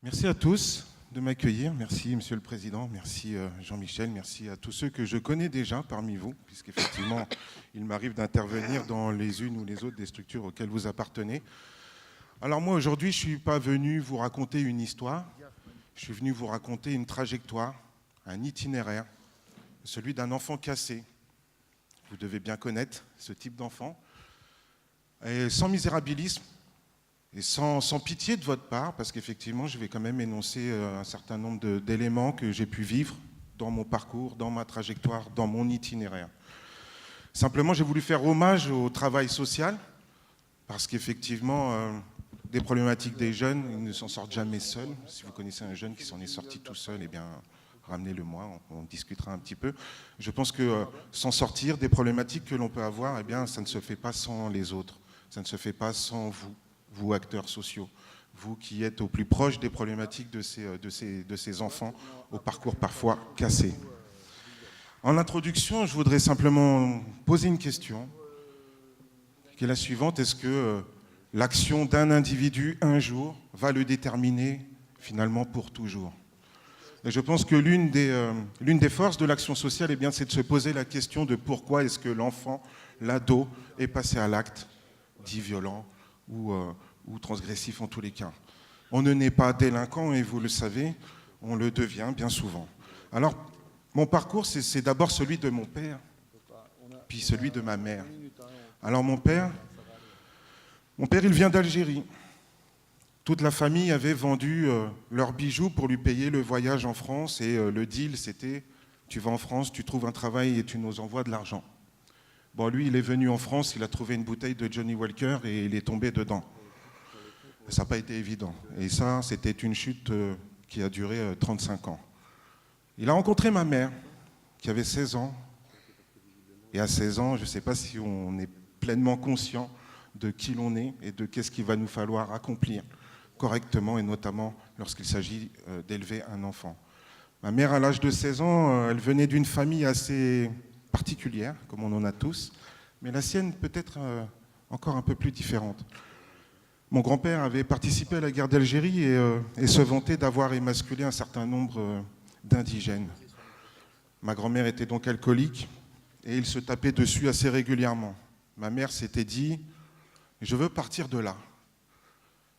Merci à tous de m'accueillir. Merci, Monsieur le Président. Merci, Jean-Michel. Merci à tous ceux que je connais déjà parmi vous, puisqu'effectivement, il m'arrive d'intervenir dans les unes ou les autres des structures auxquelles vous appartenez. Alors moi, aujourd'hui, je ne suis pas venu vous raconter une histoire. Je suis venu vous raconter une trajectoire, un itinéraire, celui d'un enfant cassé. Vous devez bien connaître ce type d'enfant. Et sans misérabilisme, et sans pitié de votre part, parce qu'effectivement, je vais quand même énoncer un certain nombre d'éléments que j'ai pu vivre dans mon parcours, dans ma trajectoire, dans mon itinéraire. Simplement, j'ai voulu faire hommage au travail social, parce qu'effectivement, des problématiques des jeunes, ils ne s'en sortent jamais seuls. Si vous connaissez un jeune qui s'en est sorti tout seul, eh bien, ramenez-le-moi, on discutera un petit peu. Je pense que s'en sortir des problématiques que l'on peut avoir, eh bien, ça ne se fait pas sans les autres, ça ne se fait pas sans vous. Vous, acteurs sociaux, vous qui êtes au plus proche des problématiques de ces enfants au parcours parfois cassé. En introduction, je voudrais simplement poser une question, qui est la suivante. Est-ce que l'action d'un individu un jour va le déterminer finalement pour toujours? Et je pense que l'une des forces de l'action sociale, eh bien, c'est de se poser la question de pourquoi est-ce que l'enfant, l'ado, est passé à l'acte dit violent, ou transgressif en tous les cas. On ne naît pas délinquant et vous le savez, on le devient bien souvent. Alors, mon parcours, c'est d'abord celui de mon père, puis celui de ma mère. Alors mon père, il vient d'Algérie. Toute la famille avait vendu leurs bijoux pour lui payer le voyage en France et le deal, c'était tu vas en France, tu trouves un travail et tu nous envoies de l'argent. Bon, lui, il est venu en France, il a trouvé une bouteille de Johnny Walker et il est tombé dedans. Ça n'a pas été évident. Et ça, c'était une chute qui a duré 35 ans. Il a rencontré ma mère, qui avait 16 ans. Et à 16 ans, je ne sais pas si on est pleinement conscient de qui l'on est et de qu'est-ce qu'il va nous falloir accomplir correctement, et notamment lorsqu'il s'agit d'élever un enfant. Ma mère, à l'âge de 16 ans, elle venait d'une famille assez particulière, comme on en a tous, mais la sienne peut-être encore un peu plus différente. Mon grand-père avait participé à la guerre d'Algérie et se vantait d'avoir émasculé un certain nombre d'indigènes. Ma grand-mère était donc alcoolique et il se tapait dessus assez régulièrement. Ma mère s'était dit « Je veux partir de là.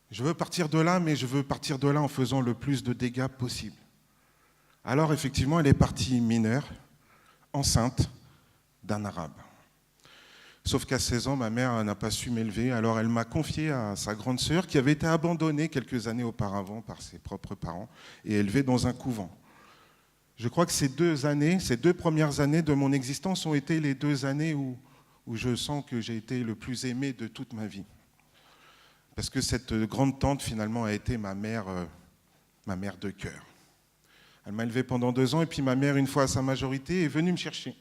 Je veux partir de là, mais je veux partir de là en faisant le plus de dégâts possible. » Alors effectivement, elle est partie mineure, enceinte d'un arabe. Sauf qu'à 16 ans, ma mère n'a pas su m'élever, alors elle m'a confié à sa grande sœur qui avait été abandonnée quelques années auparavant par ses propres parents et élevée dans un couvent. Je crois que ces deux premières années de mon existence ont été les 2 années où je sens que j'ai été le plus aimé de toute ma vie. Parce que cette grande tante, finalement, a été ma mère de cœur. Elle m'a élevé pendant 2 ans et puis ma mère, une fois à sa majorité, est venue me chercher.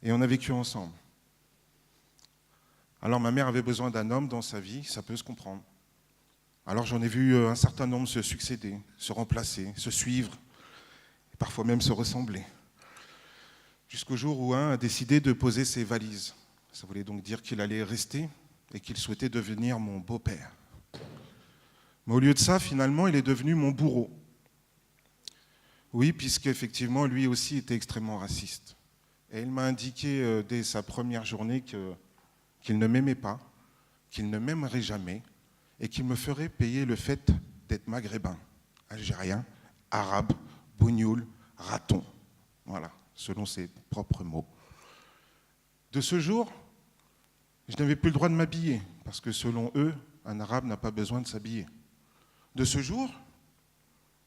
Et on a vécu ensemble. Alors ma mère avait besoin d'un homme dans sa vie, ça peut se comprendre. Alors j'en ai vu un certain nombre se succéder, se remplacer, se suivre, et parfois même se ressembler. Jusqu'au jour où un a décidé de poser ses valises. Ça voulait donc dire qu'il allait rester et qu'il souhaitait devenir mon beau-père. Mais au lieu de ça, finalement, il est devenu mon bourreau. Oui, puisqu'effectivement, lui aussi était extrêmement raciste. Et il m'a indiqué dès sa première journée qu'il ne m'aimait pas, qu'il ne m'aimerait jamais, et qu'il me ferait payer le fait d'être maghrébin, algérien, arabe, bougnoul, raton. Voilà, selon ses propres mots. De ce jour, je n'avais plus le droit de m'habiller, parce que selon eux, un arabe n'a pas besoin de s'habiller. De ce jour,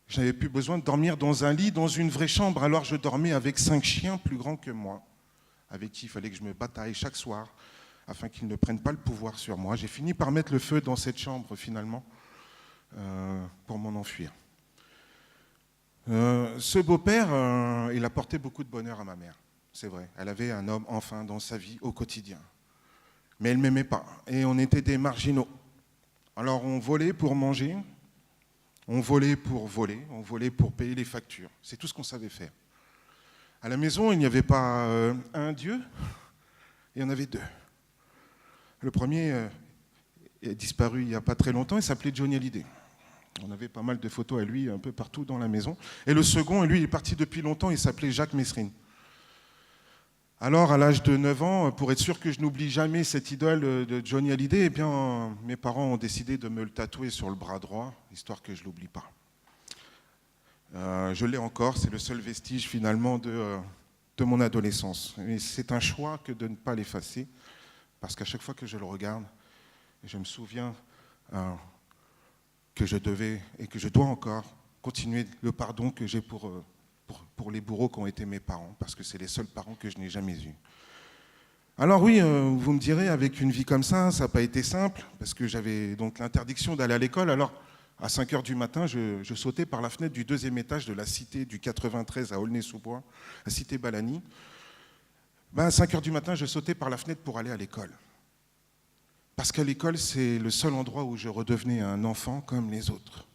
je n'avais plus besoin de dormir dans un lit, dans une vraie chambre, alors je dormais avec 5 chiens plus grands que moi, avec qui il fallait que je me bataille chaque soir, afin qu'ils ne prennent pas le pouvoir sur moi. J'ai fini par mettre le feu dans cette chambre, finalement, pour m'en enfuir. Ce beau-père, il apportait beaucoup de bonheur à ma mère, c'est vrai. Elle avait un homme, enfin, dans sa vie, au quotidien. Mais elle ne m'aimait pas, et on était des marginaux. Alors on volait pour manger, on volait pour voler, on volait pour payer les factures. C'est tout ce qu'on savait faire. À la maison, il n'y avait pas un Dieu, il y en avait 2. Le premier est disparu il n'y a pas très longtemps, il s'appelait Johnny Hallyday. On avait pas mal de photos à lui un peu partout dans la maison. Et le second, lui, il est parti depuis longtemps, il s'appelait Jacques Messrine. Alors, à l'âge de 9 ans, pour être sûr que je n'oublie jamais cette idole de Johnny Hallyday, eh bien, mes parents ont décidé de me le tatouer sur le bras droit, histoire que je ne l'oublie pas. Je l'ai encore, c'est le seul vestige finalement de mon adolescence. Et c'est un choix que de ne pas l'effacer, parce qu'à chaque fois que je le regarde, je me souviens que je devais et que je dois encore continuer le pardon que j'ai pour les bourreaux qui ont été mes parents, parce que c'est les seuls parents que je n'ai jamais eus. Alors oui, vous me direz, avec une vie comme ça n'a pas été simple, parce que j'avais donc l'interdiction d'aller à l'école. Alors, à 5 h du matin, je sautais par la fenêtre du 2e étage de la cité du 93 à Aulnay-sous-Bois, la cité Balani. À 5 h du matin, je sautais par la fenêtre pour aller à l'école. Parce qu'à l'école, c'est le seul endroit où je redevenais un enfant comme les autres.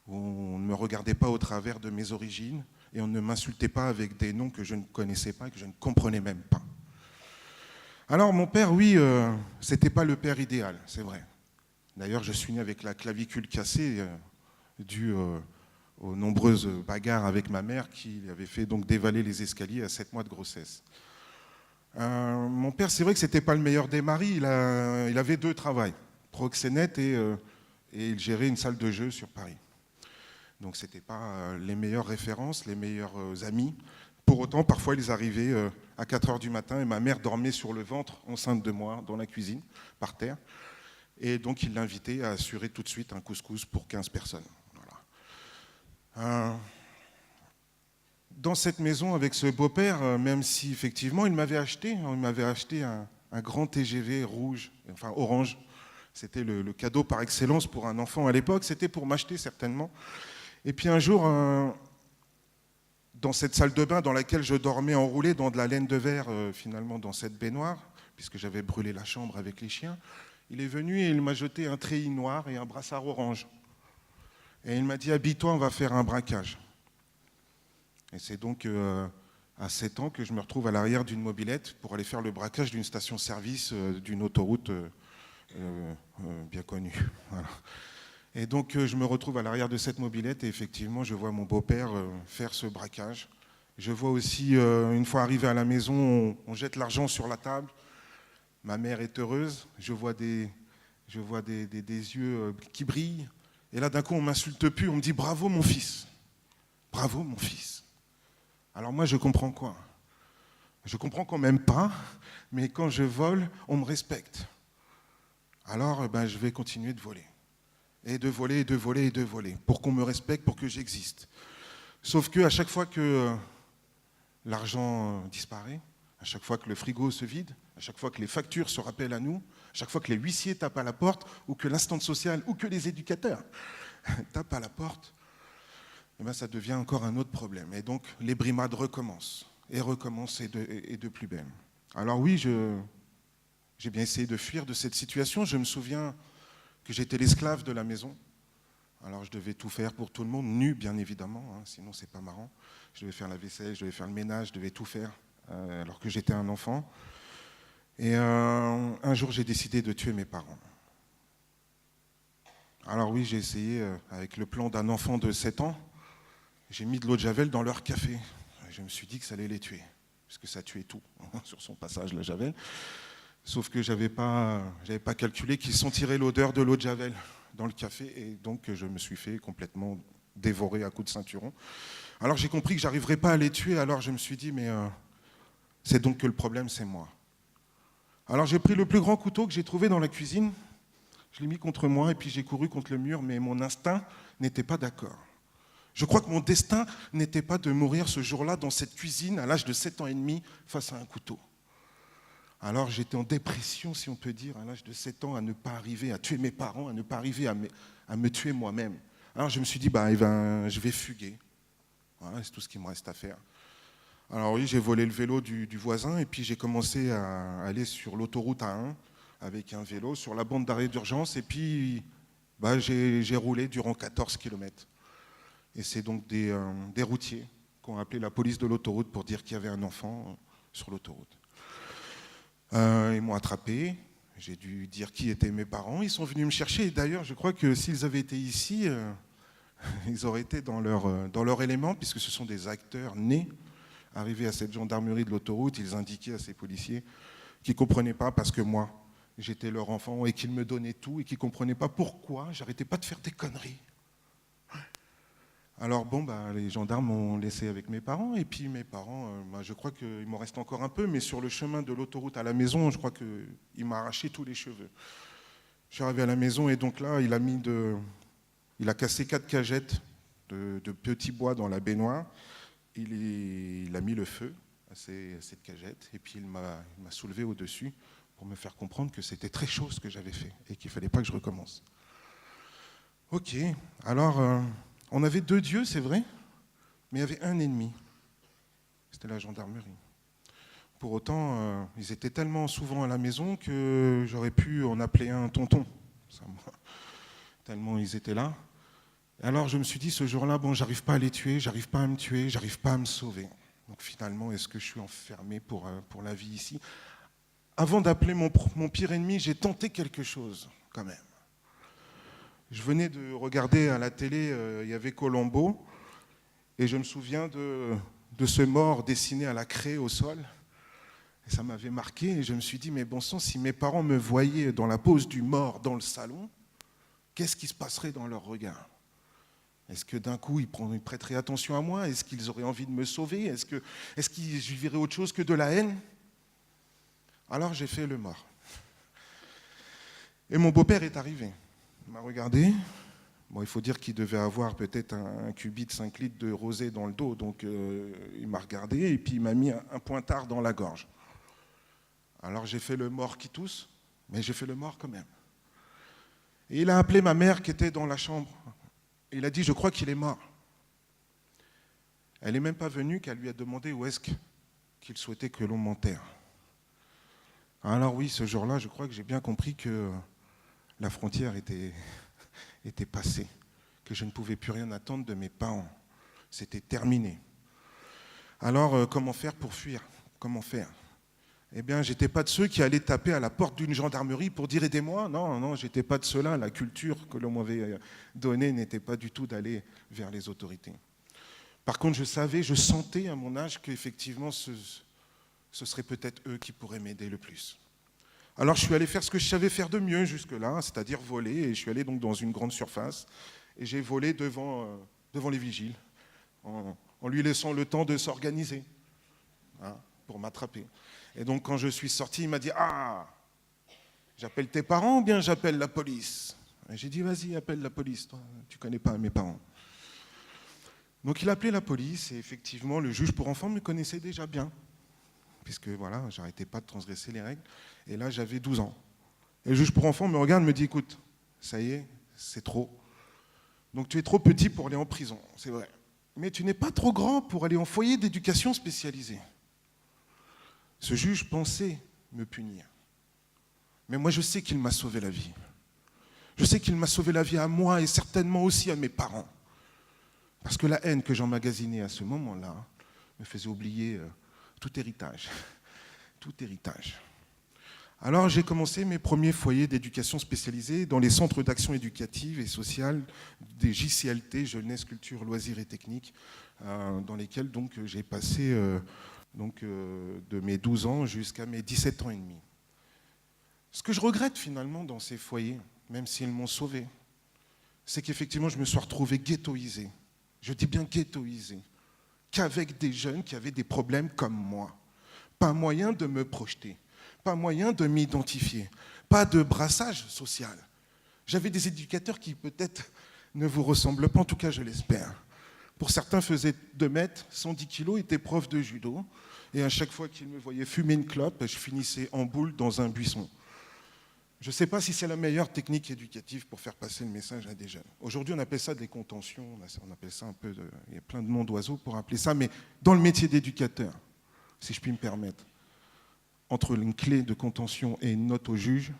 Où on ne me regardait pas au travers de mes origines et on ne m'insultait pas avec des noms que je ne connaissais pas et que je ne comprenais même pas. Alors mon père, oui, c'était pas le père idéal, c'est vrai. D'ailleurs, je suis né avec la clavicule cassée due aux nombreuses bagarres avec ma mère qui avait fait donc dévaler les escaliers à 7 mois de grossesse. Mon père, c'est vrai que c'était pas le meilleur des maris, il avait 2 travails, proxénète et il gérait une salle de jeu sur Paris. Donc ce n'étaient pas les meilleures références, les meilleurs amis. Pour autant, parfois, ils arrivaient à 4 h du matin et ma mère dormait sur le ventre, enceinte de moi, dans la cuisine, par terre. Et donc, il l'invitait à assurer tout de suite un couscous pour 15 personnes. Voilà. Dans cette maison, avec ce beau-père, même si effectivement, il m'avait acheté un grand TGV rouge, enfin orange. C'était le cadeau par excellence pour un enfant à l'époque. C'était pour m'acheter certainement. Et puis un jour, dans cette salle de bain dans laquelle je dormais enroulé dans de la laine de verre, finalement dans cette baignoire, puisque j'avais brûlé la chambre avec les chiens, il est venu et il m'a jeté un treillis noir et un brassard orange. Et il m'a dit « Habille-toi, on va faire un braquage ». Et c'est donc à 7 ans que je me retrouve à l'arrière d'une mobilette pour aller faire le braquage d'une station-service d'une autoroute bien connue. Voilà. Et donc je me retrouve à l'arrière de cette mobilette et effectivement je vois mon beau-père faire ce braquage. Je vois aussi, une fois arrivé à la maison, on jette l'argent sur la table. Ma mère est heureuse, je vois des yeux qui brillent. Et là d'un coup on ne m'insulte plus, on me dit « Bravo mon fils ». Bravo mon fils. Alors moi je comprends quoi? Je comprends qu'on m'aime pas, mais quand je vole, on me respecte. Alors je vais continuer de voler. Et de voler, et de voler, et de voler, pour qu'on me respecte, pour que j'existe. Sauf qu'à chaque fois que l'argent disparaît, à chaque fois que le frigo se vide, à chaque fois que les factures se rappellent à nous, à chaque fois que les huissiers tapent à la porte, ou que l'instante sociale, ou que les éducateurs tapent à la porte, ça devient encore un autre problème. Et donc les brimades recommencent, et recommencent, et de plus belle. Alors oui, j'ai bien essayé de fuir de cette situation. Je me souviens que j'étais l'esclave de la maison. Alors je devais tout faire pour tout le monde, nu bien évidemment, hein, sinon c'est pas marrant. Je devais faire la vaisselle, je devais faire le ménage, je devais tout faire, alors que j'étais un enfant. Et un jour j'ai décidé de tuer mes parents. Alors oui, j'ai essayé, avec le plan d'un enfant de 7 ans, j'ai mis de l'eau de Javel dans leur café. Je me suis dit que ça allait les tuer, puisque ça tuait tout sur son passage, la Javel. Sauf que je n'avais pas calculé qu'ils sentiraient l'odeur de l'eau de Javel dans le café, et donc je me suis fait complètement dévorer à coups de ceinturon. Alors j'ai compris que je n'arriverais pas à les tuer, alors je me suis dit, mais c'est donc que le problème, c'est moi. Alors j'ai pris le plus grand couteau que j'ai trouvé dans la cuisine, je l'ai mis contre moi, et puis j'ai couru contre le mur, mais mon instinct n'était pas d'accord. Je crois que mon destin n'était pas de mourir ce jour-là dans cette cuisine, à l'âge de 7 ans et demi, face à un couteau. Alors j'étais en dépression, si on peut dire, à l'âge de 7 ans, à ne pas arriver à tuer mes parents, à ne pas arriver à me tuer moi-même. Alors je me suis dit, je vais fuguer. Voilà, c'est tout ce qu'il me reste à faire. Alors oui, j'ai volé le vélo du voisin et puis j'ai commencé à aller sur l'autoroute A1 avec un vélo sur la bande d'arrêt d'urgence et puis j'ai roulé durant 14 km. Et c'est donc des routiers qui ont appelé la police de l'autoroute pour dire qu'il y avait un enfant sur l'autoroute. Ils m'ont attrapé, J'ai dû dire qui étaient mes parents. Ils sont venus me chercher. Et d'ailleurs, je crois que s'ils avaient été ici, ils auraient été dans leur élément, puisque ce sont des acteurs nés. Arrivés à cette gendarmerie de l'autoroute, ils indiquaient à ces policiers qu'ils ne comprenaient pas parce que moi, j'étais leur enfant et qu'ils me donnaient tout et qu'ils ne comprenaient pas pourquoi j'arrêtais pas de faire des conneries. Alors bon, les gendarmes m'ont laissé avec mes parents et puis mes parents, je crois qu'il m'en reste encore un peu, mais sur le chemin de l'autoroute à la maison, je crois qu'il m'a arraché tous les cheveux. Je suis arrivé à la maison et donc là, il a cassé 4 cagettes de petits bois dans la baignoire. Il a mis le feu à cette cagette et puis il m'a soulevé au-dessus pour me faire comprendre que c'était très chaud ce que j'avais fait et qu'il ne fallait pas que je recommence. Ok, alors on avait 2 dieux, c'est vrai, mais il y avait un ennemi. C'était la gendarmerie. Pour autant, ils étaient tellement souvent à la maison que j'aurais pu en appeler un tonton. Tellement ils étaient là. Alors je me suis dit ce jour-là, bon, j'arrive pas à les tuer, j'arrive pas à me tuer, j'arrive pas à me sauver. Donc finalement, est-ce que je suis enfermé pour la vie ici? Avant d'appeler mon pire ennemi, j'ai tenté quelque chose quand même. Je venais de regarder à la télé, il y avait Colombo, et je me souviens de ce mort dessiné à la craie au sol. Et ça m'avait marqué, et je me suis dit, mais bon sang, si mes parents me voyaient dans la pose du mort dans le salon, qu'est-ce qui se passerait dans leur regard? Est-ce que d'un coup, ils prêteraient attention à moi? Est-ce qu'ils auraient envie de me sauver? Est-ce qu'ils vivraient autre chose que de la haine? Alors j'ai fait le mort. Et mon beau-père est arrivé. Il m'a regardé. Bon, il faut dire qu'il devait avoir peut-être un cubit de 5 litres de rosée dans le dos. Donc il m'a regardé et puis il m'a mis un pointard dans la gorge. Alors j'ai fait le mort qui tousse, mais j'ai fait le mort quand même. Et il a appelé ma mère qui était dans la chambre. Il a dit, je crois qu'il est mort. Elle n'est même pas venue qu'elle lui a demandé où est-ce qu'il souhaitait que l'on m'enterre. Alors oui, ce jour-là, je crois que j'ai bien compris que la frontière était passée, que je ne pouvais plus rien attendre de mes parents. C'était terminé. Alors, comment faire pour fuir? Comment faire? Eh bien, je n'étais pas de ceux qui allaient taper à la porte d'une gendarmerie pour dire « aidez-moi ». Non, je n'étais pas de ceux-là. La culture que l'on m'avait donnée n'était pas du tout d'aller vers les autorités. Par contre, je sentais à mon âge qu'effectivement, ce serait peut-être eux qui pourraient m'aider le plus. Alors, je suis allé faire ce que je savais faire de mieux jusque-là, c'est-à-dire voler. Et je suis allé donc dans une grande surface et j'ai volé devant les vigiles en lui laissant le temps de s'organiser pour m'attraper. Et donc, quand je suis sorti, il m'a dit « Ah, j'appelle tes parents ou bien j'appelle la police ?» Et j'ai dit « Vas-y, appelle la police, toi, tu ne connais pas mes parents. » Donc, il a appelé la police et effectivement, le juge pour enfants me connaissait déjà bien, puisque voilà, j'arrêtais pas de transgresser les règles. Et là, j'avais 12 ans. Et le juge pour enfants me regarde et me dit « Écoute, ça y est, c'est trop. Donc, tu es trop petit pour aller en prison, c'est vrai. Mais tu n'es pas trop grand pour aller en foyer d'éducation spécialisée. » Ce juge pensait me punir. Mais moi, je sais qu'il m'a sauvé la vie. Je sais qu'il m'a sauvé la vie à moi et certainement aussi à mes parents. Parce que la haine que j'emmagasinais à ce moment-là me faisait oublier tout héritage. Tout héritage. Alors, j'ai commencé mes premiers foyers d'éducation spécialisés dans les centres d'action éducative et sociale des JCLT, Jeunesse, Culture, Loisirs et Techniques, dans lesquels donc, j'ai passé de mes 12 ans jusqu'à mes 17 ans et demi. Ce que je regrette finalement dans ces foyers, même s'ils m'ont sauvé, c'est qu'effectivement je me suis retrouvé ghettoisé. Je dis bien ghettoisé, qu'avec des jeunes qui avaient des problèmes comme moi. Pas moyen de me projeter, pas moyen de m'identifier, pas de brassage social. J'avais des éducateurs qui peut-être ne vous ressemblent pas, en tout cas je l'espère. Pour certains faisaient 2 mètres, 110 kilos, étaient profs de judo. Et à chaque fois qu'ils me voyaient fumer une clope, je finissais en boule dans un buisson. Je ne sais pas si c'est la meilleure technique éducative pour faire passer le message à des jeunes. Aujourd'hui, on appelle ça des contentions, on appelle ça un peu il y a plein de noms d'oiseaux pour appeler ça, mais dans le métier d'éducateur, si je puis me permettre, entre une clé de contention et une note au juge,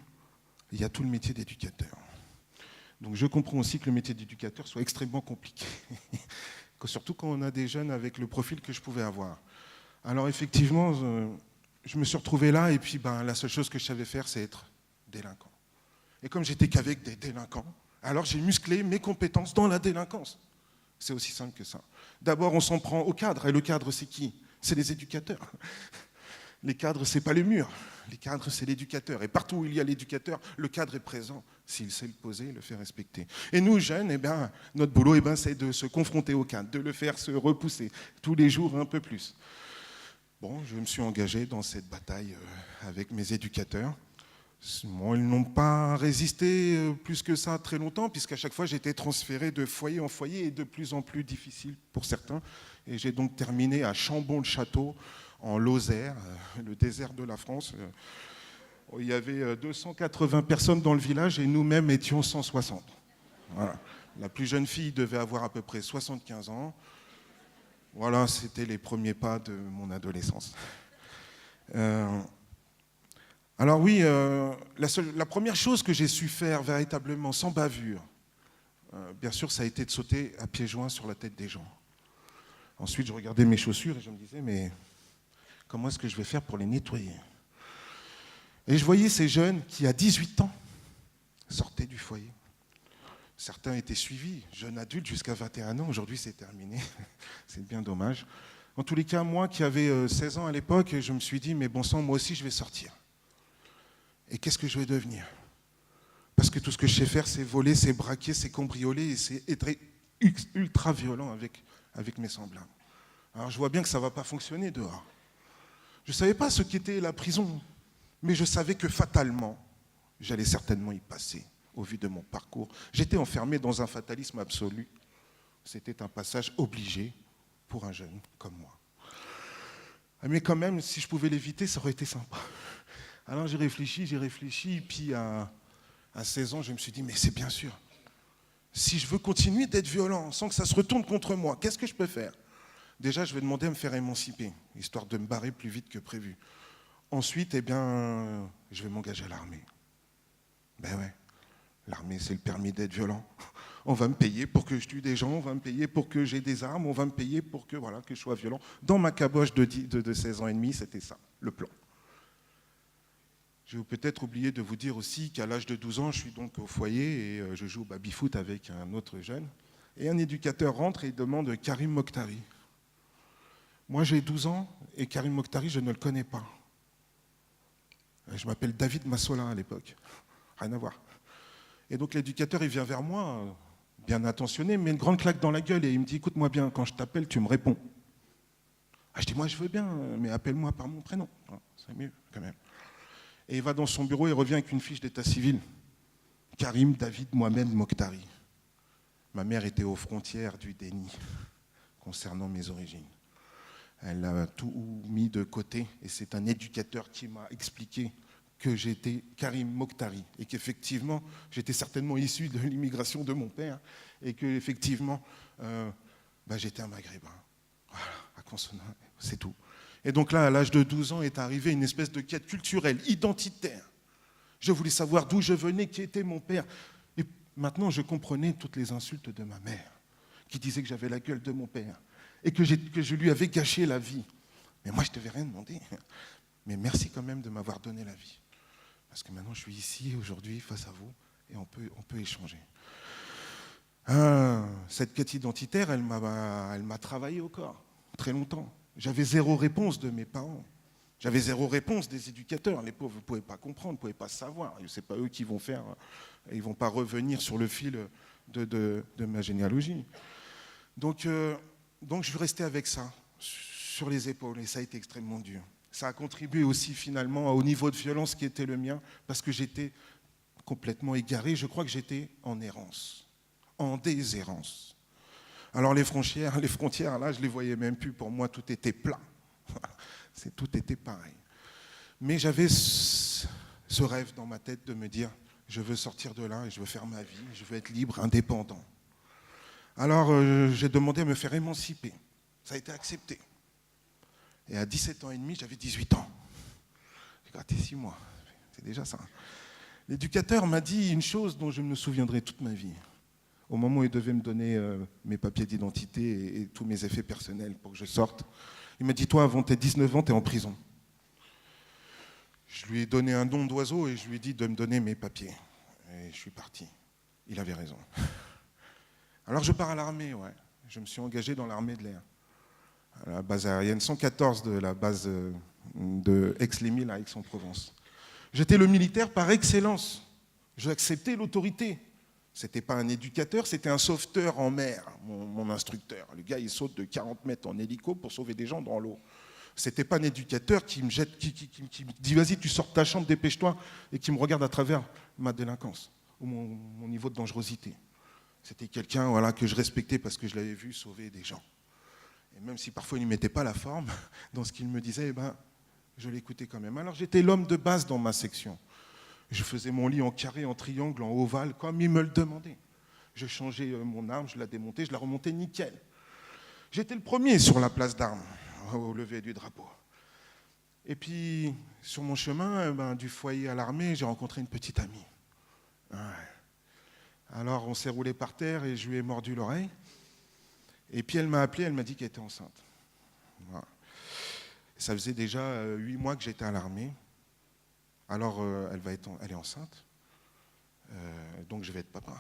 il y a tout le métier d'éducateur. Donc je comprends aussi que le métier d'éducateur soit extrêmement compliqué, surtout quand on a des jeunes avec le profil que je pouvais avoir. Alors effectivement, je me suis retrouvé là et puis la seule chose que je savais faire, c'est être délinquants. Et comme j'étais qu'avec des délinquants, alors j'ai musclé mes compétences dans la délinquance. C'est aussi simple que ça. D'abord, on s'en prend au cadre. Et le cadre, c'est qui? C'est les éducateurs. Les cadres, ce n'est pas les murs. Les cadres, c'est l'éducateur. Et partout où il y a l'éducateur, le cadre est présent. S'il sait le poser, le faire respecter. Et nous, jeunes, notre boulot, c'est de se confronter au cadre, de le faire se repousser tous les jours un peu plus. Bon, je me suis engagé dans cette bataille avec mes éducateurs. Bon, ils n'ont pas résisté plus que ça très longtemps, puisqu'à chaque fois, j'étais transféré de foyer en foyer et de plus en plus difficile pour certains. Et j'ai donc terminé à Chambon-le-Château, en Lozère, le désert de la France. Il y avait 280 personnes dans le village et nous-mêmes étions 160. Voilà. La plus jeune fille devait avoir à peu près 75 ans. Voilà, c'était les premiers pas de mon adolescence. Alors oui, la première chose que j'ai su faire véritablement sans bavure, bien sûr, ça a été de sauter à pieds joints sur la tête des gens. Ensuite, je regardais mes chaussures et je me disais, mais comment est-ce que je vais faire pour les nettoyer? Et je voyais ces jeunes qui, à 18 ans, sortaient du foyer. Certains étaient suivis, jeunes adultes jusqu'à 21 ans. Aujourd'hui, c'est terminé. C'est bien dommage. En tous les cas, moi qui avais 16 ans à l'époque, je me suis dit, mais bon sang, moi aussi, je vais sortir. Et qu'est-ce que je vais devenir? Parce que tout ce que je sais faire, c'est voler, c'est braquer, c'est cambrioler et c'est être ultra violent avec mes semblables. Alors je vois bien que ça ne va pas fonctionner dehors. Je ne savais pas ce qu'était la prison, mais je savais que fatalement, j'allais certainement y passer au vu de mon parcours. J'étais enfermé dans un fatalisme absolu. C'était un passage obligé pour un jeune comme moi. Mais quand même, si je pouvais l'éviter, ça aurait été sympa. Alors j'ai réfléchi, puis à 16 ans, je me suis dit, mais c'est bien sûr. Si je veux continuer d'être violent sans que ça se retourne contre moi, qu'est-ce que je peux faire? Déjà, je vais demander à me faire émanciper, histoire de me barrer plus vite que prévu. Ensuite, je vais m'engager à l'armée. Ben ouais, l'armée, c'est le permis d'être violent. On va me payer pour que je tue des gens, on va me payer pour que j'ai des armes, on va me payer pour que je sois violent. Dans ma caboche de 16 ans et demi, c'était ça, le plan. Je vais peut-être oublier de vous dire aussi qu'à l'âge de 12 ans, je suis donc au foyer et je joue au baby-foot avec un autre jeune. Et un éducateur rentre et demande Karim Mokhtari. Moi, j'ai 12 ans et Karim Mokhtari, je ne le connais pas. Je m'appelle David Massola à l'époque. Rien à voir. Et donc l'éducateur, il vient vers moi, bien intentionné, mais une grande claque dans la gueule et il me dit, écoute-moi bien, quand je t'appelle, tu me réponds. Je dis, moi, je veux bien, mais appelle-moi par mon prénom. C'est mieux, quand même. Et il va dans son bureau et revient avec une fiche d'état civil. Karim David Mohamed Mokhtari. Ma mère était aux frontières du déni concernant mes origines. Elle a tout mis de côté et c'est un éducateur qui m'a expliqué que j'étais Karim Mokhtari et qu'effectivement, j'étais certainement issu de l'immigration de mon père et qu'effectivement, j'étais un maghrébin. Voilà, à consonance, c'est tout. Et donc là, à l'âge de 12 ans, est arrivée une espèce de quête culturelle, identitaire. Je voulais savoir d'où je venais, qui était mon père. Et maintenant, je comprenais toutes les insultes de ma mère, qui disait que j'avais la gueule de mon père et que je lui avais gâché la vie. Mais moi, je ne devais rien demander. Mais merci quand même de m'avoir donné la vie. Parce que maintenant, je suis ici, aujourd'hui, face à vous, et on peut échanger. Cette quête identitaire, elle m'a travaillé au corps, très longtemps. J'avais zéro réponse de mes parents. J'avais zéro réponse des éducateurs. Les pauvres ne pouvaient pas comprendre, ne pouvaient pas savoir. Ce n'est pas eux qui vont faire. Ils ne vont pas revenir sur le fil de ma généalogie. Donc, je suis resté avec ça, sur les épaules, et ça a été extrêmement dur. Ça a contribué aussi finalement au niveau de violence qui était le mien, parce que j'étais complètement égaré. Je crois que j'étais en errance, en déshérence. Alors les frontières, là, je ne les voyais même plus. Pour moi, tout était plat. Tout était pareil. Mais j'avais ce rêve dans ma tête de me dire, je veux sortir de là et je veux faire ma vie, je veux être libre, indépendant. Alors j'ai demandé à me faire émanciper. Ça a été accepté. Et à 17 ans et demi, j'avais 18 ans. J'ai gratté 6 mois. C'est déjà ça. L'éducateur m'a dit une chose dont je me souviendrai toute ma vie. Au moment où il devait me donner mes papiers d'identité et tous mes effets personnels pour que je sorte, il m'a dit, toi, avant tes 19 ans, tu es en prison. Je lui ai donné un nom d'oiseau et je lui ai dit de me donner mes papiers. Et je suis parti. Il avait raison. Alors je pars à l'armée, ouais. Je me suis engagé dans l'armée de l'air. À la base aérienne 114 de la base de Aix-les-Milles à Aix-en-Provence. J'étais le militaire par excellence. J'acceptais l'autorité. C'était pas un éducateur, c'était un sauveteur en mer, mon instructeur. Le gars, il saute de 40 mètres en hélico pour sauver des gens dans l'eau. C'était pas un éducateur qui me jette, qui me dit vas-y, tu sors de ta chambre, dépêche-toi, et qui me regarde à travers ma délinquance ou mon niveau de dangerosité. C'était quelqu'un voilà, que je respectais parce que je l'avais vu sauver des gens. Et même si parfois il ne mettait pas la forme, dans ce qu'il me disait, eh ben, je l'écoutais quand même. Alors j'étais l'homme de base dans ma section. Je faisais mon lit en carré, en triangle, en ovale, comme il me le demandait. Je changeais mon arme, je la démontais, je la remontais nickel. J'étais le premier sur la place d'armes, au lever du drapeau. Et puis, sur mon chemin, du foyer à l'armée, j'ai rencontré une petite amie. Ouais. Alors, on s'est roulé par terre et je lui ai mordu l'oreille. Et puis, elle m'a appelé, elle m'a dit qu'elle était enceinte. Voilà. Ça faisait déjà 8 mois que j'étais à l'armée. Alors, elle est enceinte. Donc, je vais être papa.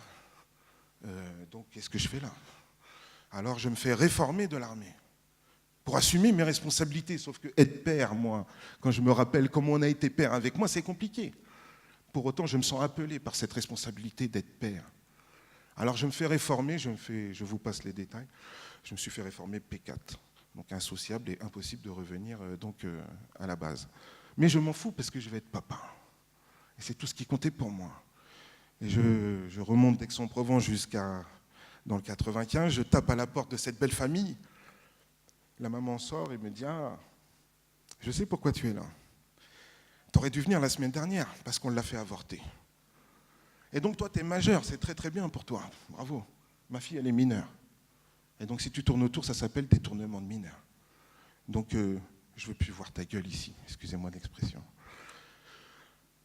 Donc, qu'est-ce que je fais là? Alors, je me fais réformer de l'armée pour assumer mes responsabilités. Sauf que être père, moi, quand je me rappelle comment on a été père avec moi, c'est compliqué. Pour autant, je me sens appelé par cette responsabilité d'être père. Alors, je me fais réformer, je vous passe les détails. Je me suis fait réformer P4, donc insociable et impossible de revenir à la base. Mais je m'en fous parce que je vais être papa. Et c'est tout ce qui comptait pour moi. Et je remonte d'Aix-en-Provence jusqu'à dans le 95, je tape à la porte de cette belle famille. La maman sort et me dit « Ah, je sais pourquoi tu es là. Tu aurais dû venir la semaine dernière parce qu'on l'a fait avorter. Et donc toi, tu es majeur, c'est très très bien pour toi. Bravo. Ma fille, elle est mineure. Et donc si tu tournes autour, ça s'appelle détournement de mineur. Donc je ne veux plus voir ta gueule ici, excusez-moi de l'expression. »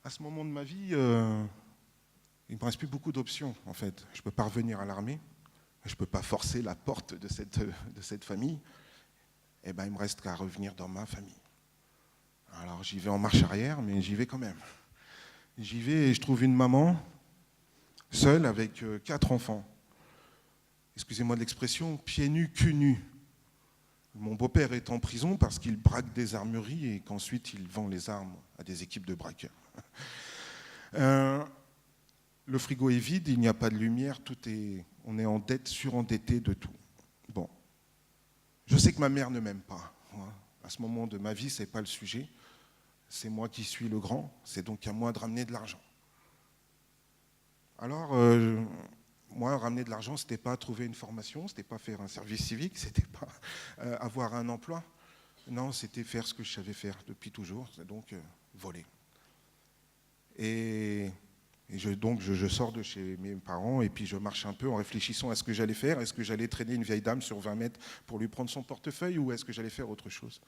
À ce moment de ma vie, il ne me reste plus beaucoup d'options en fait. Je ne peux pas revenir à l'armée, je ne peux pas forcer la porte de cette famille. Eh ben, il me reste qu'à revenir dans ma famille. Alors j'y vais en marche arrière, mais j'y vais quand même. J'y vais et je trouve une maman seule avec 4 enfants. Excusez-moi de l'expression, pieds nus, cul nu. Mon beau-père est en prison parce qu'il braque des armeries et qu'ensuite il vend les armes à des équipes de braqueurs. Le frigo est vide, il n'y a pas de lumière, on est en dette, surendetté de tout. Bon. Je sais que ma mère ne m'aime pas. À ce moment de ma vie, ce n'est pas le sujet. C'est moi qui suis le grand. C'est donc à moi de ramener de l'argent. Alors, moi, ramener de l'argent, ce n'était pas trouver une formation, ce n'était pas faire un service civique, ce n'était pas avoir un emploi. Non, c'était faire ce que je savais faire depuis toujours, c'est donc voler. Et je sors de chez mes parents et puis je marche un peu en réfléchissant à ce que j'allais faire. Est-ce que j'allais traîner une vieille dame sur 20 mètres pour lui prendre son portefeuille ou est-ce que j'allais faire autre chose?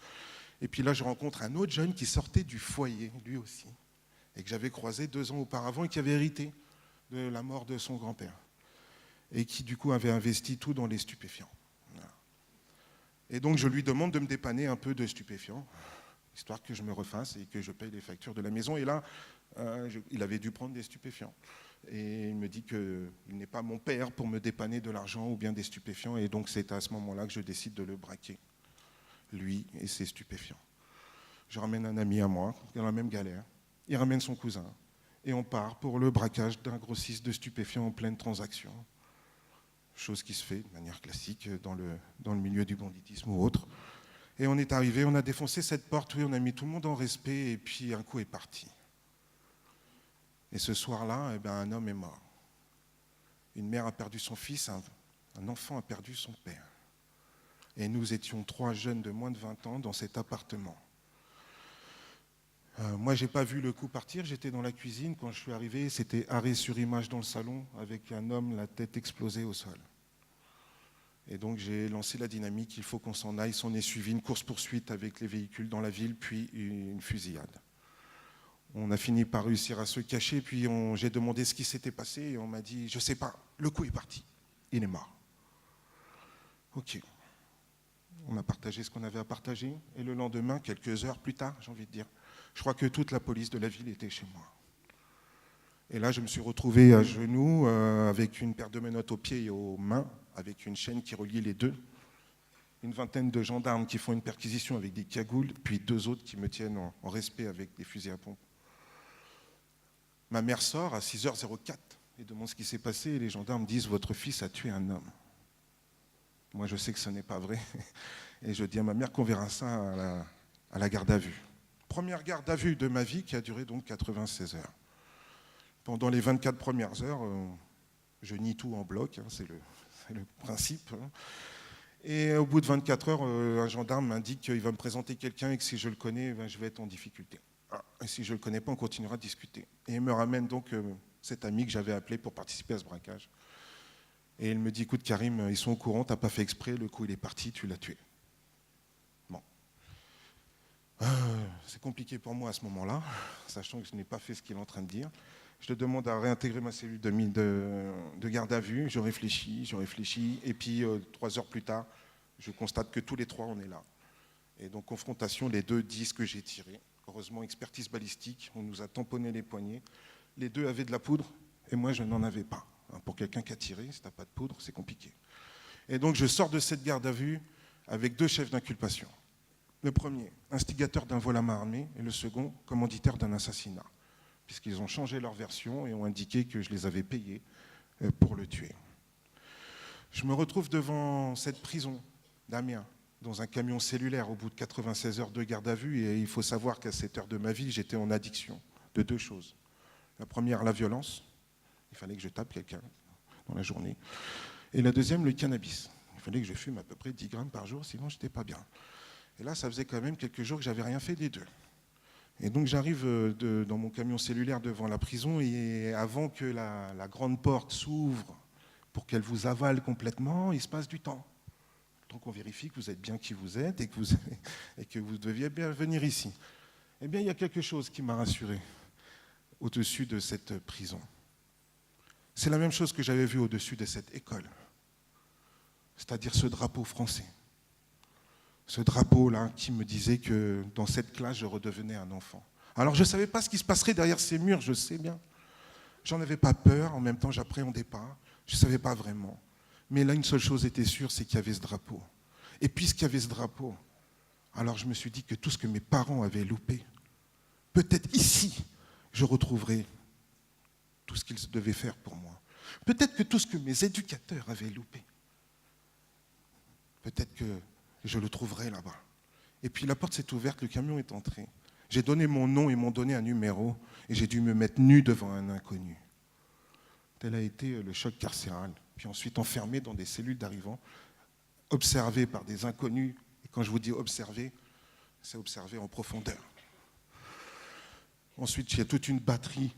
Et puis là, je rencontre un autre jeune qui sortait du foyer, lui aussi, et que j'avais croisé 2 ans auparavant et qui avait hérité de la mort de son grand-père et qui, du coup, avait investi tout dans les stupéfiants. Voilà. Et donc, je lui demande de me dépanner un peu de stupéfiants, histoire que je me refasse et que je paye les factures de la maison. Et là, il avait dû prendre des stupéfiants. Et il me dit qu'il n'est pas mon père pour me dépanner de l'argent ou bien des stupéfiants. Et donc c'est à ce moment-là que je décide de le braquer, lui et ses stupéfiants. Je ramène un ami à moi, qui est dans la même galère. Il ramène son cousin. Et on part pour le braquage d'un grossiste de stupéfiants en pleine transaction. Chose qui se fait de manière classique dans le milieu du banditisme ou autre. Et on est arrivé, on a défoncé cette porte, oui, on a mis tout le monde en respect et puis un coup est parti. Et ce soir-là, un homme est mort. Une mère a perdu son fils, un enfant a perdu son père. Et nous étions 3 jeunes de moins de 20 ans dans cet appartement. Moi, je n'ai pas vu le coup partir, j'étais dans la cuisine. Quand je suis arrivé, c'était arrêt sur image dans le salon avec un homme, la tête explosée au sol. Et donc j'ai lancé la dynamique, il faut qu'on s'en aille. S'en est suivi une course-poursuite avec les véhicules dans la ville, puis une fusillade. On a fini par réussir à se cacher, puis j'ai demandé ce qui s'était passé, et on m'a dit, je ne sais pas, le coup est parti, il est mort. Ok. On a partagé ce qu'on avait à partager, et le lendemain, quelques heures plus tard, j'ai envie de dire, Je crois que toute la police de la ville était chez moi. Et là, je me suis retrouvé à genoux avec une paire de menottes aux pieds et aux mains, avec une chaîne qui reliait les deux. Une vingtaine de gendarmes qui font une perquisition avec des cagoules, puis 2 autres qui me tiennent en respect avec des fusils à pompe. Ma mère sort à 6h04 et demande ce qui s'est passé et les gendarmes disent « Votre fils a tué un homme ». Moi, je sais que ce n'est pas vrai. Et je dis à ma mère qu'on verra ça à la garde à vue. Première garde à vue de ma vie qui a duré donc 96 heures. Pendant les 24 premières heures, je nie tout en bloc, hein, c'est le principe. Hein. Et au bout de 24 heures, un gendarme m'indique qu'il va me présenter quelqu'un et que si je le connais, ben, je vais être en difficulté. Et si je ne le connais pas, on continuera de discuter. Et il me ramène donc cet ami que j'avais appelé pour participer à ce braquage. Et il me dit, écoute Karim, ils sont au courant, tu n'as pas fait exprès, le coup il est parti, tu l'as tué. Bon. C'est compliqué pour moi à ce moment-là, sachant que je n'ai pas fait ce qu'il est en train de dire. Je te demande à réintégrer ma cellule de garde à vue, je réfléchis, et puis 3 heures plus tard, je constate que tous les 3, on est là. Et donc confrontation, les 2 disent que j'ai tiré. Heureusement, expertise balistique, on nous a tamponné les poignets. Les 2 avaient de la poudre, et moi je n'en avais pas. Pour quelqu'un qui a tiré, si tu n'as pas de poudre, c'est compliqué. Et donc je sors de cette garde à vue avec 2 chefs d'inculpation. Le premier, instigateur d'un vol à main armée, et le second, commanditaire d'un assassinat, puisqu'ils ont changé leur version et ont indiqué que je les avais payés pour le tuer. Je me retrouve devant cette prison d'Amiens, dans un camion cellulaire au bout de 96 heures de garde à vue, et il faut savoir qu'à cette heure de ma vie, j'étais en addiction de 2 choses. La première, la violence. Il fallait que je tape quelqu'un dans la journée. Et la deuxième, le cannabis. Il fallait que je fume à peu près 10 grammes par jour, sinon je n'étais pas bien. Et là, ça faisait quand même quelques jours que je n'avais rien fait des 2. Et donc j'arrive dans mon camion cellulaire devant la prison, et avant que la grande porte s'ouvre pour qu'elle vous avale complètement, il se passe du temps. Donc on vérifie que vous êtes bien qui vous êtes et que vous deviez bien venir ici. Eh bien, il y a quelque chose qui m'a rassuré au-dessus de cette prison. C'est la même chose que j'avais vu au-dessus de cette école, c'est-à-dire ce drapeau français. Ce drapeau-là qui me disait que dans cette classe, je redevenais un enfant. Alors je ne savais pas ce qui se passerait derrière ces murs, je sais bien. J'en avais pas peur, en même temps, j'appréhendais pas. Je ne savais pas vraiment. Mais là, une seule chose était sûre, c'est qu'il y avait ce drapeau. Et puisqu'il y avait ce drapeau, alors je me suis dit que tout ce que mes parents avaient loupé, peut-être ici, je retrouverai tout ce qu'ils devaient faire pour moi. Peut-être que tout ce que mes éducateurs avaient loupé, peut-être que je le trouverai là-bas. Et puis la porte s'est ouverte, le camion est entré. J'ai donné mon nom, ils m'ont donné un numéro, et j'ai dû me mettre nu devant un inconnu. Tel a été le choc carcéral. Puis ensuite enfermé dans des cellules d'arrivants, observé par des inconnus. Et quand je vous dis observer, c'est observer en profondeur. Ensuite, il y a toute une batterie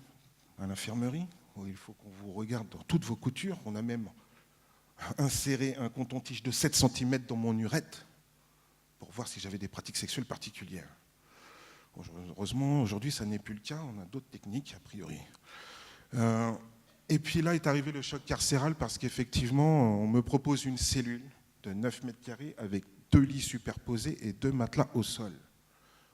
à l'infirmerie, où il faut qu'on vous regarde dans toutes vos coutures. On a même inséré un coton-tige de 7 cm dans mon urètre pour voir si j'avais des pratiques sexuelles particulières. Heureusement, aujourd'hui, ça n'est plus le cas. On a d'autres techniques, a priori. Et puis là est arrivé le choc carcéral parce qu'effectivement, on me propose une cellule de 9 mètres carrés avec 2 lits superposés et 2 matelas au sol.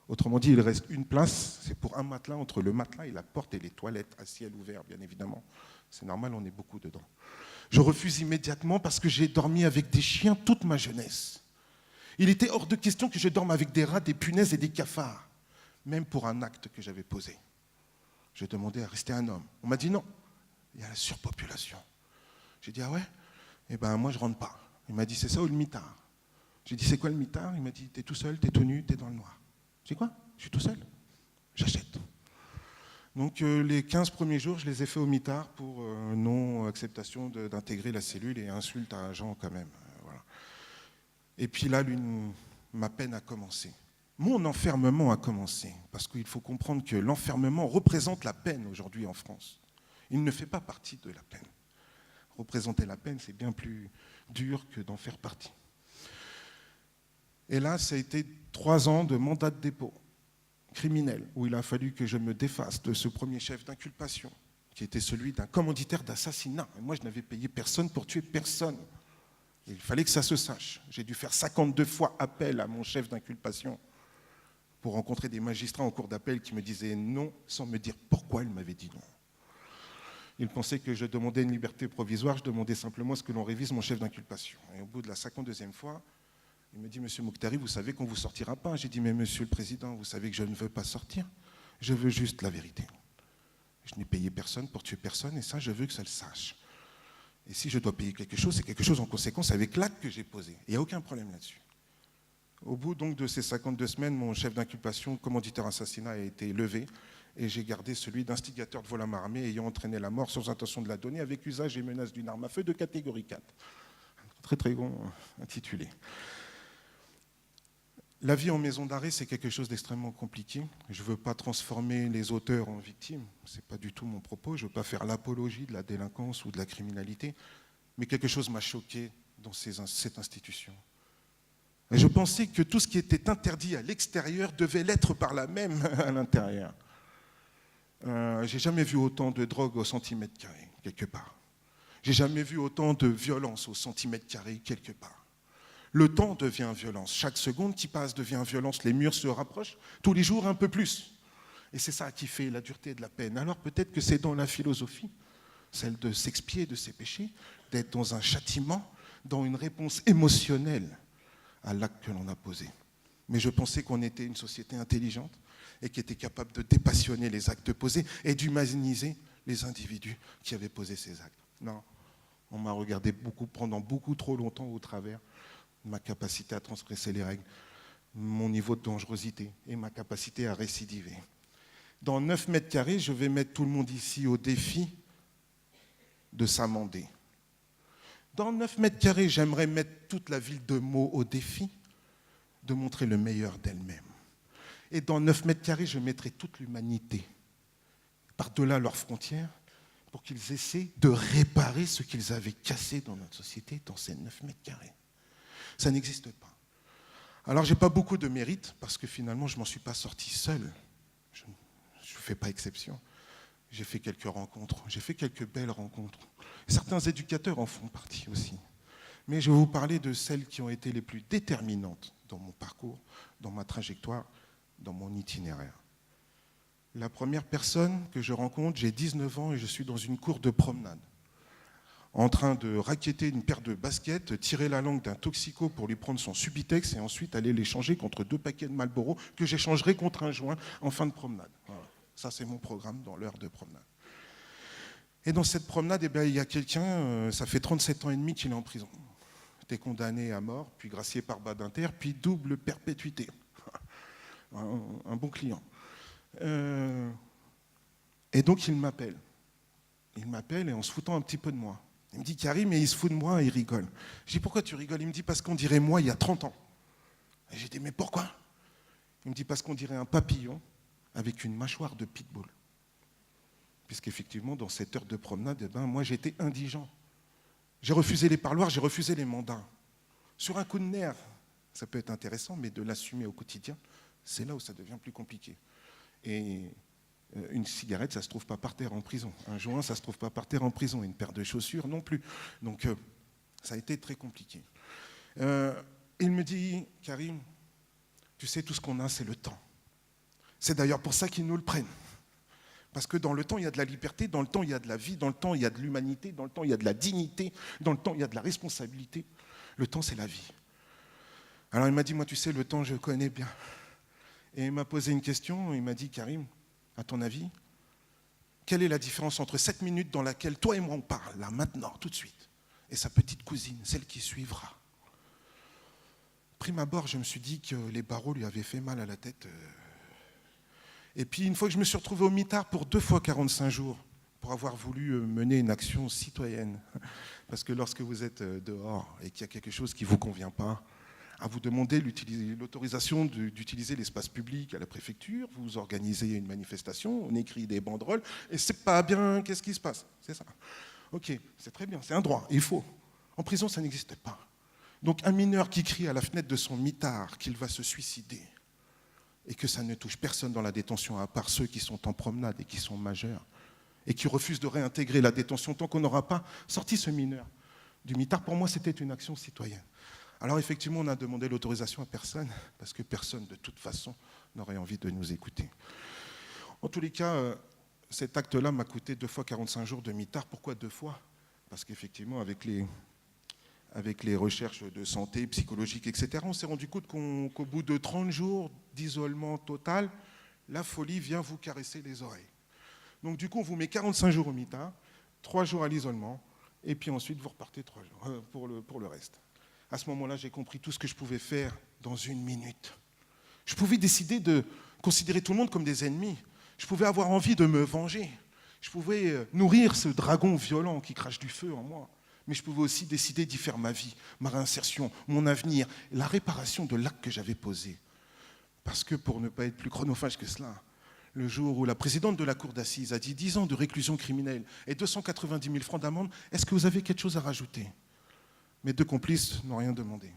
Autrement dit, il reste une place, c'est pour un matelas entre le matelas et la porte et les toilettes à ciel ouvert, bien évidemment. C'est normal, on est beaucoup dedans. Je refuse immédiatement parce que j'ai dormi avec des chiens toute ma jeunesse. Il était hors de question que je dorme avec des rats, des punaises et des cafards, même pour un acte que j'avais posé. Je demandais à rester un homme. On m'a dit non. Il y a la surpopulation. J'ai dit, ah ouais? Eh bien, moi, je ne rentre pas. Il m'a dit, c'est ça ou le mitard? J'ai dit, c'est quoi le mitard? Il m'a dit, t'es tout seul, t'es tout nu, t'es dans le noir. J'ai dit, quoi? Je suis tout seul. J'achète. Donc, les 15 premiers jours, je les ai fait au mitard pour non-acceptation d'intégrer la cellule et insulte à un agent quand même. Voilà. Et puis là, ma peine a commencé. Mon enfermement a commencé. Parce qu'il faut comprendre que l'enfermement représente la peine aujourd'hui en France. Il ne fait pas partie de la peine. Représenter la peine, c'est bien plus dur que d'en faire partie. Et là, ça a été 3 ans de mandat de dépôt criminel, où il a fallu que je me défasse de ce premier chef d'inculpation, qui était celui d'un commanditaire d'assassinat. Et moi, je n'avais payé personne pour tuer personne. Il fallait que ça se sache. J'ai dû faire 52 fois appel à mon chef d'inculpation pour rencontrer des magistrats en cour d'appel qui me disaient non sans me dire pourquoi ils m'avaient dit non. Ils pensaient que je demandais une liberté provisoire, je demandais simplement à ce que l'on révise mon chef d'inculpation. Et au bout de la 52e fois, il me dit « Monsieur Mokhtari, vous savez qu'on ne vous sortira pas ». J'ai dit « Mais Monsieur le Président, vous savez que je ne veux pas sortir. Je veux juste la vérité. Je n'ai payé personne pour tuer personne et ça, je veux que ça le sache. Et si je dois payer quelque chose, c'est quelque chose en conséquence avec l'acte que j'ai posé. Il n'y a aucun problème là-dessus. » Au bout donc de ces 52 semaines, mon chef d'inculpation, commanditaire assassinat, a été levé et j'ai gardé celui d'instigateur de vol à main armée ayant entraîné la mort sans intention de la donner avec usage et menace d'une arme à feu de catégorie 4. Très très bon intitulé. La vie en maison d'arrêt, c'est quelque chose d'extrêmement compliqué. Je ne veux pas transformer les auteurs en victimes, ce n'est pas du tout mon propos. Je ne veux pas faire l'apologie de la délinquance ou de la criminalité, mais quelque chose m'a choqué dans cette institution. Et je pensais que tout ce qui était interdit à l'extérieur devait l'être par là même à l'intérieur. J'ai jamais vu autant de drogue au centimètre carré, quelque part. J'ai jamais vu autant de violence au centimètre carré, quelque part. Le temps devient violence. Chaque seconde qui passe devient violence. Les murs se rapprochent tous les jours un peu plus. Et c'est ça qui fait la dureté de la peine. Alors peut-être que c'est dans la philosophie, celle de s'expier de ses péchés, d'être dans un châtiment, dans une réponse émotionnelle à l'acte que l'on a posé. Mais je pensais qu'on était une société intelligente et qui était capable de dépassionner les actes posés et d'humaniser les individus qui avaient posé ces actes. Non, on m'a regardé pendant beaucoup trop longtemps au travers ma capacité à transgresser les règles, mon niveau de dangerosité et ma capacité à récidiver. Dans 9 mètres carrés, je vais mettre tout le monde ici au défi de s'amender. Dans 9 mètres carrés, j'aimerais mettre toute la ville de Meaux au défi de montrer le meilleur d'elle-même. Et dans 9 mètres carrés, je mettrai toute l'humanité par-delà leurs frontières pour qu'ils essaient de réparer ce qu'ils avaient cassé dans notre société dans ces 9 mètres carrés. Ça n'existe pas. Alors, je n'ai pas beaucoup de mérite parce que finalement, je ne m'en suis pas sorti seul. Je ne fais pas exception. J'ai fait quelques rencontres, j'ai fait quelques belles rencontres. Certains éducateurs en font partie aussi. Mais je vais vous parler de celles qui ont été les plus déterminantes dans mon parcours, dans ma trajectoire, dans mon itinéraire. La première personne que je rencontre, j'ai 19 ans et je suis dans une cour de promenade, en train de raqueter une paire de baskets, tirer la langue d'un toxico pour lui prendre son Subutex et ensuite aller l'échanger contre 2 paquets de Marlboro que j'échangerai contre un joint en fin de promenade. Voilà. Ça, c'est mon programme dans l'heure de promenade. Et dans cette promenade, il y a quelqu'un, ça fait 37 ans et demi qu'il est en prison. Il était condamné à mort, puis gracié par Badinter, puis double perpétuité. Un bon client. Et donc, il m'appelle. Il m'appelle et en se foutant un petit peu de moi. Il me dit, Karim, mais il se fout de moi et il rigole. Je dis, pourquoi tu rigoles? Il me dit, parce qu'on dirait moi il y a 30 ans. Et j'ai dit, mais pourquoi? Il me dit, parce qu'on dirait un papillon avec une mâchoire de pitbull. Puisqu'effectivement, dans cette heure de promenade, moi, j'étais indigent. J'ai refusé les parloirs, j'ai refusé les mandats. Sur un coup de nerf, ça peut être intéressant, mais de l'assumer au quotidien, c'est là où ça devient plus compliqué. Et une cigarette, ça ne se trouve pas par terre en prison. Un joint, ça ne se trouve pas par terre en prison. Une paire de chaussures non plus. Donc, ça a été très compliqué. Il me dit, Karim, tu sais, tout ce qu'on a, c'est le temps. C'est d'ailleurs pour ça qu'ils nous le prennent. Parce que dans le temps, il y a de la liberté, dans le temps, il y a de la vie, dans le temps, il y a de l'humanité, dans le temps, il y a de la dignité, dans le temps, il y a de la responsabilité. Le temps, c'est la vie. Alors, il m'a dit, moi, tu sais, le temps, je connais bien. Et il m'a posé une question, il m'a dit, Karim, à ton avis, quelle est la différence entre cette minute dans laquelle toi et moi on parle, là, maintenant, tout de suite, et sa petite cousine, celle qui suivra? Prime abord, je me suis dit que les barreaux lui avaient fait mal à la tête. Et puis, une fois que je me suis retrouvé au mitard pour 2 fois 45 jours, pour avoir voulu mener une action citoyenne, parce que lorsque vous êtes dehors et qu'il y a quelque chose qui ne vous convient pas, à vous demander l'autorisation d'utiliser l'espace public à la préfecture, vous organisez une manifestation, on écrit des banderoles, et c'est pas bien, qu'est-ce qui se passe? C'est ça. Ok, c'est très bien, c'est un droit, il faut. En prison, ça n'existe pas. Donc un mineur qui crie à la fenêtre de son mitard qu'il va se suicider, et que ça ne touche personne dans la détention, à part ceux qui sont en promenade et qui sont majeurs, et qui refusent de réintégrer la détention tant qu'on n'aura pas sorti ce mineur du mitard, pour moi, c'était une action citoyenne. Alors effectivement, on a demandé l'autorisation à personne, parce que personne, de toute façon, n'aurait envie de nous écouter. En tous les cas, cet acte-là m'a coûté 2 fois 45 jours de mitard. Pourquoi 2 fois? Parce qu'effectivement, avec les recherches de santé, psychologiques, etc., on s'est rendu compte qu'au bout de 30 jours d'isolement total, la folie vient vous caresser les oreilles. Donc du coup, on vous met 45 jours au mitard, 3 jours à l'isolement, et puis ensuite vous repartez 3 jours pour le reste. À ce moment-là, j'ai compris tout ce que je pouvais faire dans 1 minute. Je pouvais décider de considérer tout le monde comme des ennemis. Je pouvais avoir envie de me venger. Je pouvais nourrir ce dragon violent qui crache du feu en moi. Mais je pouvais aussi décider d'y faire ma vie, ma réinsertion, mon avenir, la réparation de l'acte que j'avais posé. Parce que pour ne pas être plus chronophage que cela, le jour où la présidente de la cour d'assises a dit 10 ans de réclusion criminelle et 290 000 francs d'amende, est-ce que vous avez quelque chose à rajouter? Mes 2 complices n'ont rien demandé.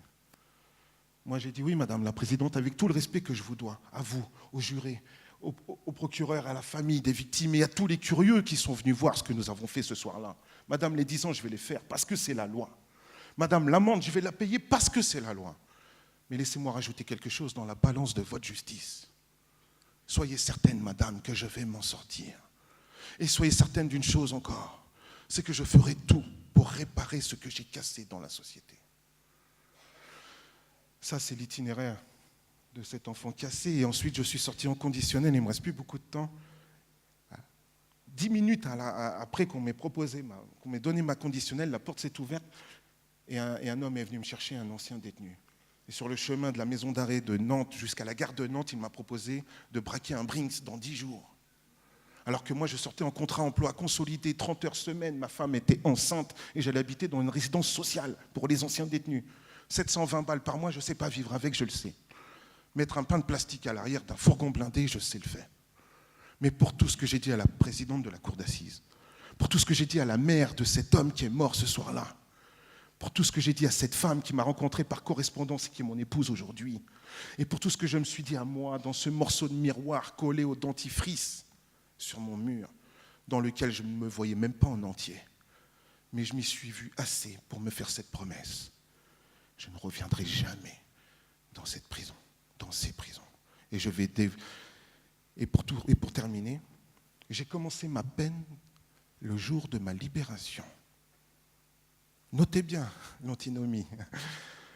Moi, j'ai dit oui, madame la présidente, avec tout le respect que je vous dois, à vous, aux jurés, au procureur, à la famille des victimes et à tous les curieux qui sont venus voir ce que nous avons fait ce soir-là. Madame, les 10 ans, je vais les faire parce que c'est la loi. Madame, l'amende, je vais la payer parce que c'est la loi. Mais laissez-moi rajouter quelque chose dans la balance de votre justice. Soyez certaine, madame, que je vais m'en sortir. Et soyez certaine d'une chose encore, c'est que je ferai tout pour réparer ce que j'ai cassé dans la société. Ça, c'est l'itinéraire de cet enfant cassé. Et ensuite, je suis sorti en conditionnel, il ne me reste plus beaucoup de temps. 10 minutes après qu'on m'ait proposé, qu'on m'ait donné ma conditionnelle, la porte s'est ouverte et un homme est venu me chercher, un ancien détenu. Et sur le chemin de la maison d'arrêt de Nantes jusqu'à la gare de Nantes, il m'a proposé de braquer un Brinks dans 10 jours. Alors que moi, je sortais en contrat emploi consolidé, 30 heures semaine, ma femme était enceinte et j'allais habiter dans une résidence sociale pour les anciens détenus. 720 balles par mois, je ne sais pas vivre avec, je le sais. Mettre un pain de plastique à l'arrière d'un fourgon blindé, je sais le faire. Mais pour tout ce que j'ai dit à la présidente de la cour d'assises, pour tout ce que j'ai dit à la mère de cet homme qui est mort ce soir-là, pour tout ce que j'ai dit à cette femme qui m'a rencontré par correspondance et qui est mon épouse aujourd'hui, et pour tout ce que je me suis dit à moi dans ce morceau de miroir collé au dentifrice sur mon mur, dans lequel je ne me voyais même pas en entier. Mais je m'y suis vu assez pour me faire cette promesse. Je ne reviendrai jamais dans cette prison, dans ces prisons. Et je vais... Et pour terminer, j'ai commencé ma peine le jour de ma libération. Notez bien l'antinomie.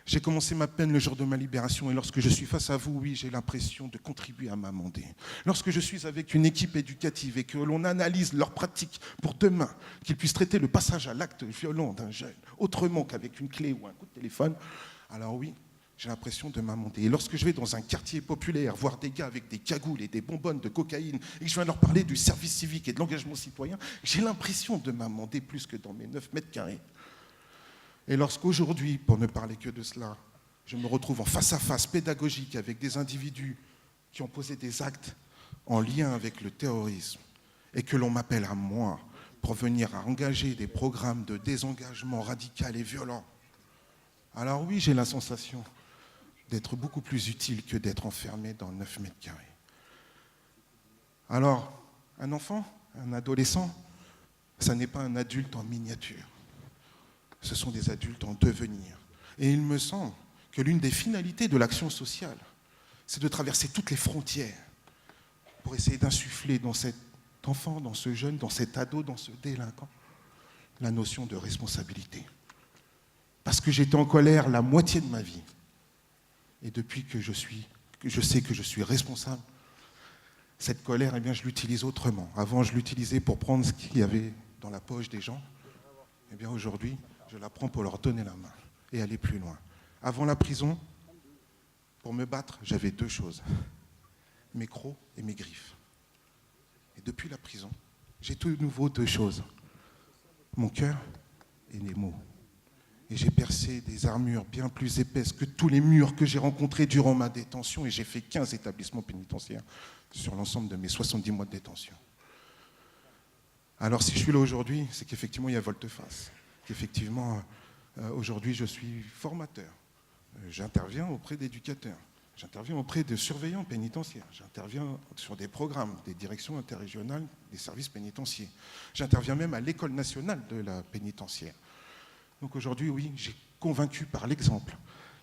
J'ai commencé ma peine le jour de ma libération et lorsque je suis face à vous, oui, j'ai l'impression de contribuer à m'amender. Lorsque je suis avec une équipe éducative et que l'on analyse leurs pratiques pour demain, qu'ils puissent traiter le passage à l'acte violent d'un jeune autrement qu'avec une clé ou un coup de téléphone, alors oui, j'ai l'impression de m'amender. Et lorsque je vais dans un quartier populaire, voir des gars avec des cagoules et des bonbonnes de cocaïne, et que je viens leur parler du service civique et de l'engagement citoyen, j'ai l'impression de m'amender plus que dans mes 9 mètres carrés. Et lorsqu'aujourd'hui, pour ne parler que de cela, je me retrouve en face-à-face pédagogique avec des individus qui ont posé des actes en lien avec le terrorisme, et que l'on m'appelle à moi pour venir à engager des programmes de désengagement radical et violent, alors oui, j'ai la sensation d'être beaucoup plus utile que d'être enfermé dans 9 mètres carrés. Alors, un enfant, un adolescent, ça n'est pas un adulte en miniature. Ce sont des adultes en devenir. Et il me semble que l'une des finalités de l'action sociale, c'est de traverser toutes les frontières pour essayer d'insuffler dans cet enfant, dans ce jeune, dans cet ado, dans ce délinquant, la notion de responsabilité. Parce que j'étais en colère la moitié de ma vie. Et depuis que je sais que je suis responsable, cette colère, eh bien, je l'utilise autrement. Avant, je l'utilisais pour prendre ce qu'il y avait dans la poche des gens. Eh bien, aujourd'hui, je la prends pour leur donner la main et aller plus loin. Avant la prison, pour me battre, j'avais 2 choses. Mes crocs et mes griffes. Et depuis la prison, j'ai tout de nouveau 2 choses. Mon cœur et les mots. Et j'ai percé des armures bien plus épaisses que tous les murs que j'ai rencontrés durant ma détention. Et j'ai fait 15 établissements pénitentiaires sur l'ensemble de mes 70 mois de détention. Alors si je suis là aujourd'hui, c'est qu'effectivement il y a volte-face. Qu'effectivement, aujourd'hui je suis formateur. J'interviens auprès d'éducateurs. J'interviens auprès de surveillants pénitentiaires. J'interviens sur des programmes, des directions interrégionales des services pénitentiaires. J'interviens même à l'École nationale de la pénitentiaire. Donc aujourd'hui, oui, j'ai convaincu par l'exemple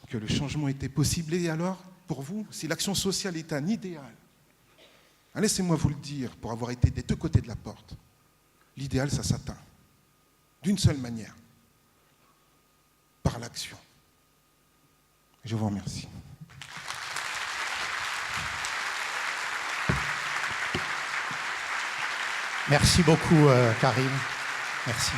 que le changement était possible. Et alors, pour vous, si l'action sociale est un idéal, laissez-moi vous le dire, pour avoir été des deux côtés de la porte, l'idéal, ça s'atteint d'une seule manière, par l'action. Je vous remercie. Merci beaucoup, Karim. Merci.